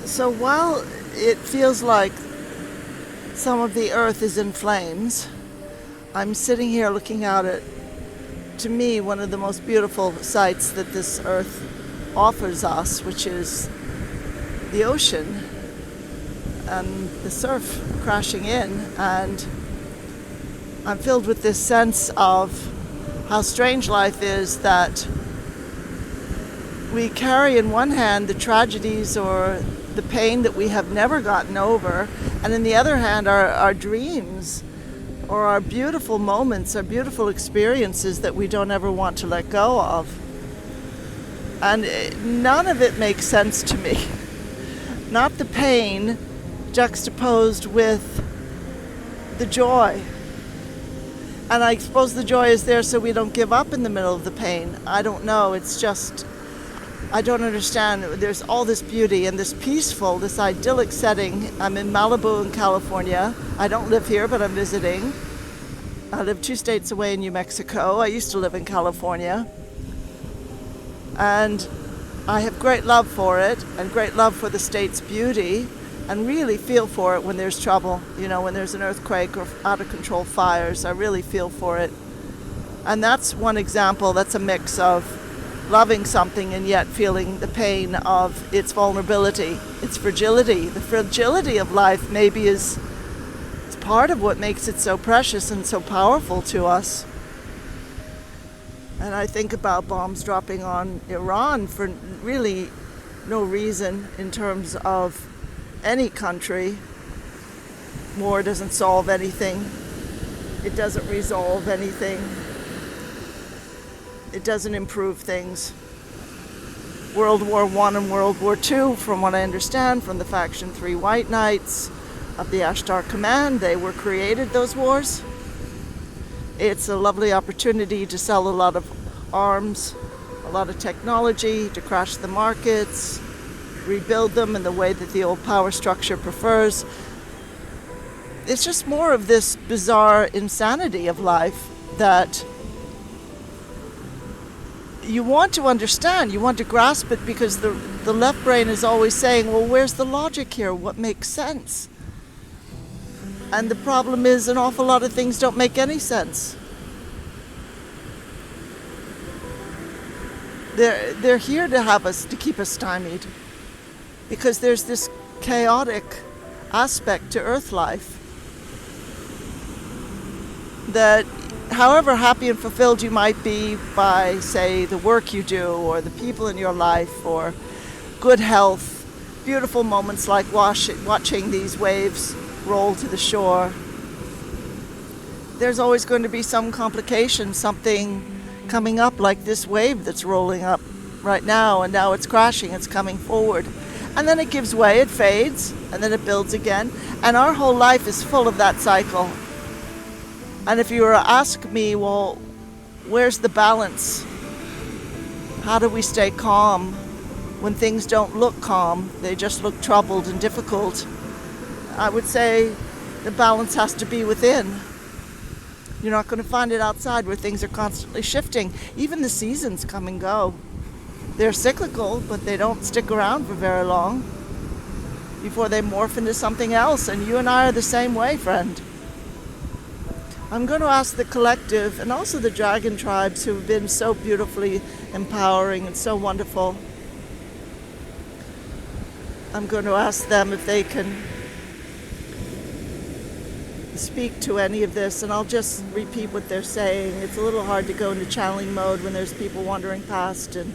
So while it feels like some of the earth is in flames, I'm sitting here looking out at, to me, one of the most beautiful sights that this earth offers us, which is the ocean and the surf crashing in. And I'm filled with this sense of how strange life is, that we carry in one hand the tragedies or the pain that we have never gotten over, and in the other hand our dreams or our beautiful moments, our beautiful experiences that we don't ever want to let go of. And none of it makes sense to me. Not the pain juxtaposed with the joy. And I suppose the joy is there so we don't give up in the middle of the pain. I don't know. It's just, I don't understand. There's all this beauty and this peaceful, this idyllic setting. I'm in Malibu in California. I don't live here, but I'm visiting. I live 2 states away in New Mexico. I used to live in California. And I have great love for it and great love for the state's beauty, and really feel for it when there's trouble. You know, when there's an earthquake or out of control fires, I really feel for it. And that's one example. That's a mix of loving something and yet feeling the pain of its vulnerability, its fragility. The fragility of life maybe is it's part of what makes it so precious and so powerful to us. And I think about bombs dropping on Iran for really no reason in terms of any country. War doesn't solve anything. It doesn't resolve anything. It doesn't improve things. World War I and World War II, from what I understand from the Faction 3 White Knights of the Ashtar Command, they were created, those wars. It's a lovely opportunity to sell a lot of arms, a lot of technology, to crash the markets, rebuild them in the way that the old power structure prefers. It's just more of this bizarre insanity of life that you want to understand, you want to grasp it, because the left brain is always saying, well, where's the logic here? What makes sense? And the problem is an awful lot of things don't make any sense. They're here to have us, to keep us stymied, because there's this chaotic aspect to Earth life that however happy and fulfilled you might be by, say, the work you do or the people in your life or good health, beautiful moments like watching these waves roll to the shore, there's always going to be some complication, something coming up like this wave that's rolling up right now, and now it's crashing, it's coming forward. And then it gives way, it fades, and then it builds again. And our whole life is full of that cycle. And if you were to ask me, well, where's the balance? How do we stay calm when things don't look calm? They just look troubled and difficult. I would say the balance has to be within. You're not going to find it outside where things are constantly shifting. Even the seasons come and go. They're cyclical, but they don't stick around for very long before they morph into something else. And you and I are the same way, friend. I'm going to ask the collective and also the dragon tribes, who have been so beautifully empowering and so wonderful. I'm going to ask them if they can speak to any of this, and I'll just repeat what they're saying. It's a little hard to go into channeling mode when there's people wandering past and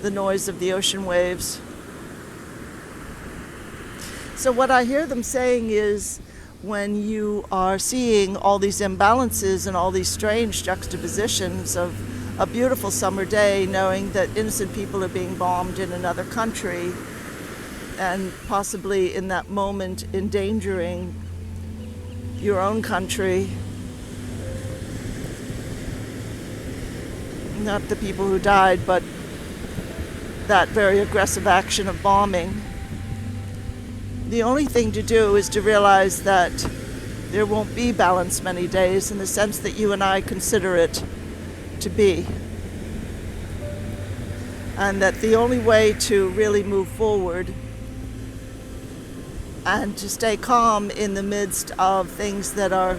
the noise of the ocean waves. So what I hear them saying is, when you are seeing all these imbalances and all these strange juxtapositions of a beautiful summer day, knowing that innocent people are being bombed in another country and possibly in that moment endangering your own country, not the people who died, but that very aggressive action of bombing. The only thing to do is to realize that there won't be balance many days in the sense that you and I consider it to be. And that the only way to really move forward and to stay calm in the midst of things that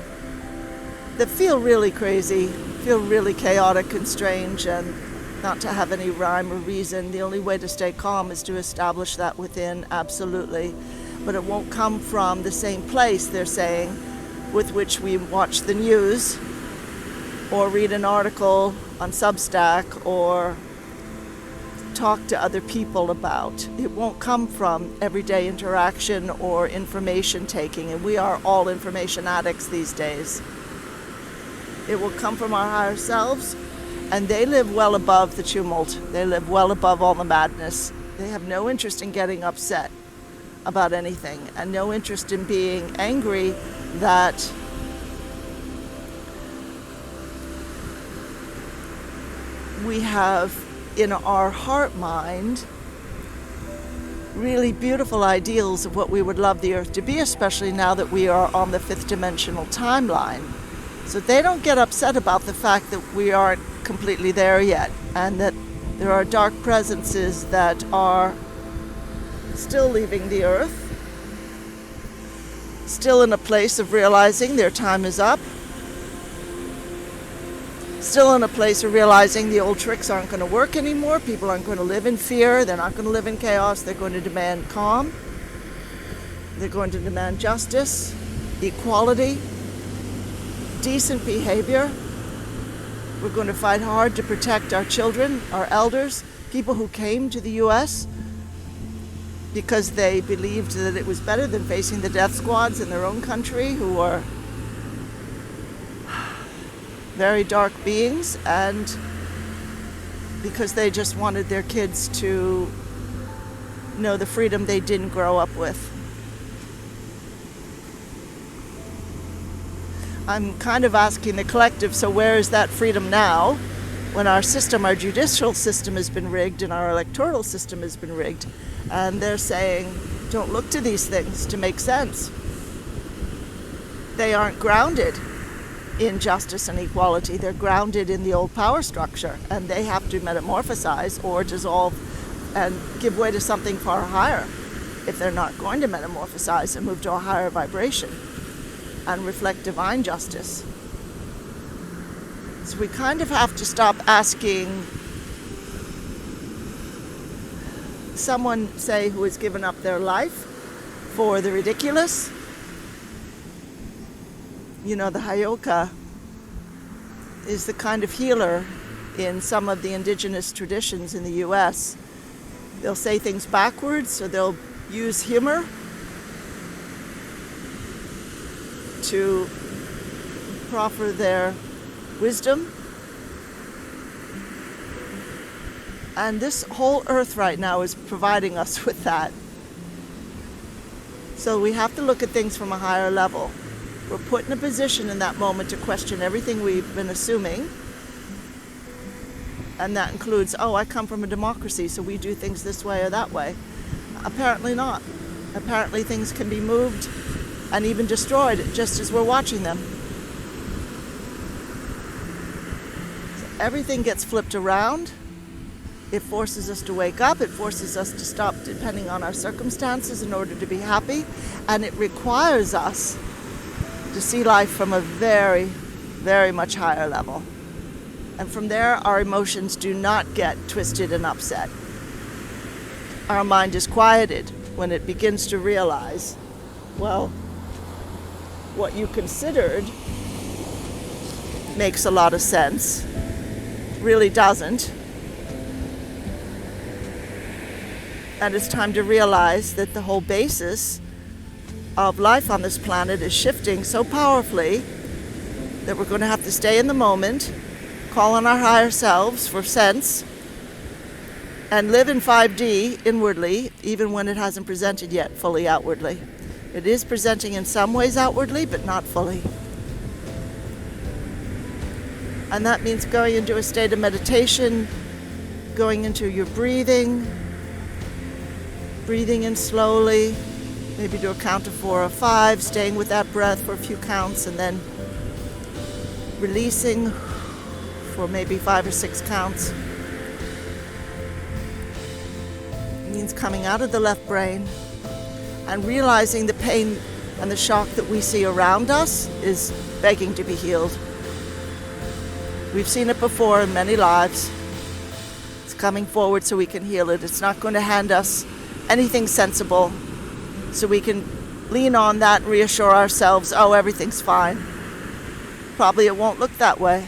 feel really crazy, feel really chaotic and strange, and not to have any rhyme or reason. The only way to stay calm is to establish that within, absolutely. But it won't come from the same place, they're saying, with which we watch the news or read an article on Substack or talk to other people about. It won't come from everyday interaction or information taking, and we are all information addicts these days. It will come from our higher selves, and they live well above the tumult. They live well above all the madness. They have no interest in getting upset about anything, and no interest in being angry that we have in our heart mind really beautiful ideals of what we would love the earth to be, especially now that we are on the fifth dimensional timeline. So they don't get upset about the fact that we aren't completely there yet, and that there are dark presences that are still leaving the earth, still in a place of realizing their time is up, still in a place of realizing the old tricks aren't going to work anymore. People aren't going to live in fear. They're not going to live in chaos. They're going to demand calm. They're going to demand justice, equality, decent behavior. We're going to fight hard to protect our children, our elders, people who came to the U.S. because they believed that it was better than facing the death squads in their own country, who are very dark beings, and because they just wanted their kids to know the freedom they didn't grow up with. I'm kind of asking the collective, so where is that freedom now, when our system, our judicial system has been rigged and our electoral system has been rigged? And they're saying, don't look to these things to make sense. They aren't grounded in justice and equality. They're grounded in the old power structure, and they have to metamorphosize or dissolve and give way to something far higher if they're not going to metamorphosize and move to a higher vibration and reflect divine justice. So we kind of have to stop asking someone, say, who has given up their life for the ridiculous. You know, the Hayoka is the kind of healer in some of the indigenous traditions in the U.S. They'll say things backwards, so they'll use humor to proffer their wisdom. And this whole earth right now is providing us with that. So we have to look at things from a higher level. We're put in a position in that moment to question everything we've been assuming. And that includes, oh, I come from a democracy, so we do things this way or that way. Apparently not. Apparently things can be moved and even destroyed just as we're watching them. So everything gets flipped around. It forces us to wake up. It forces us to stop depending on our circumstances in order to be happy. And it requires us to see life from a very, very much higher level. And from there, our emotions do not get twisted and upset. Our mind is quieted when it begins to realize, well, what you considered makes a lot of sense, really doesn't. And it's time to realize that the whole basis of life on this planet is shifting so powerfully that we're going to have to stay in the moment, call on our higher selves for sense, and live in 5D inwardly, even when it hasn't presented yet fully outwardly. It is presenting in some ways outwardly, but not fully. And that means going into a state of meditation, going into your breathing in slowly, maybe do a count of 4 or 5, staying with that breath for a few counts, and then releasing for maybe 5 or 6 counts. It means coming out of the left brain and realizing the pain and the shock that we see around us is begging to be healed. We've seen it before in many lives. It's coming forward so we can heal it. It's not going to hand us anything sensible so we can lean on that and reassure ourselves, oh, everything's fine. Probably it won't look that way.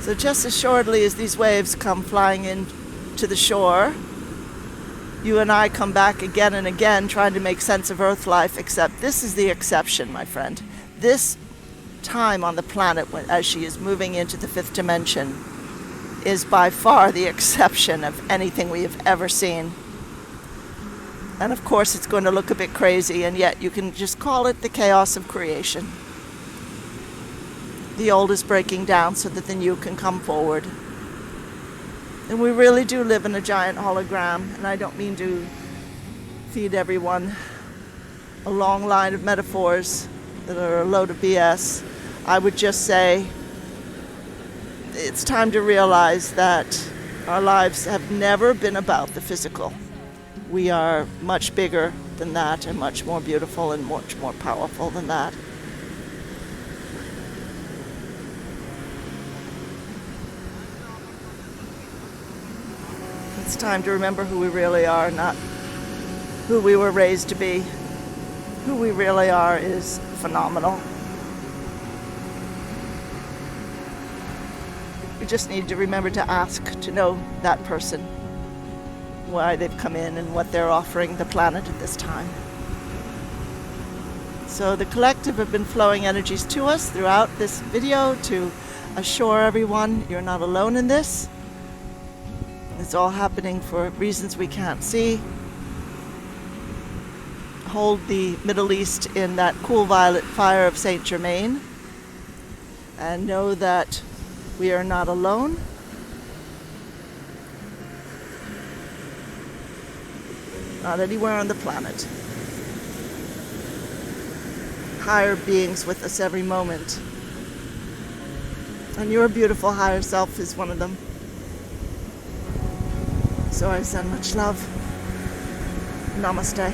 So just as shortly as these waves come flying in to the shore, you and I come back again and again trying to make sense of Earth life, except this is the exception, my friend. This time on the planet, as she is moving into the fifth dimension, is by far the exception of anything we have ever seen. And of course it's going to look a bit crazy, and yet you can just call it the chaos of creation. The old is breaking down so that the new can come forward. And we really do live in a giant hologram, and I don't mean to feed everyone a long line of metaphors that are a load of BS. I would just say it's time to realize that our lives have never been about the physical. We are much bigger than that, and much more beautiful and much more powerful than that. It's time to remember who we really are, not who we were raised to be. Who we really are is phenomenal. We just need to remember to ask to know that person, why they've come in and what they're offering the planet at this time. So the collective have been flowing energies to us throughout this video to assure everyone you're not alone in this. It's all happening for reasons we can't see. Hold the Middle East in that cool violet fire of Saint Germain, and know that we are not alone. Not anywhere on the planet. Higher beings with us every moment. And your beautiful higher self is one of them. So I send much love. Namaste.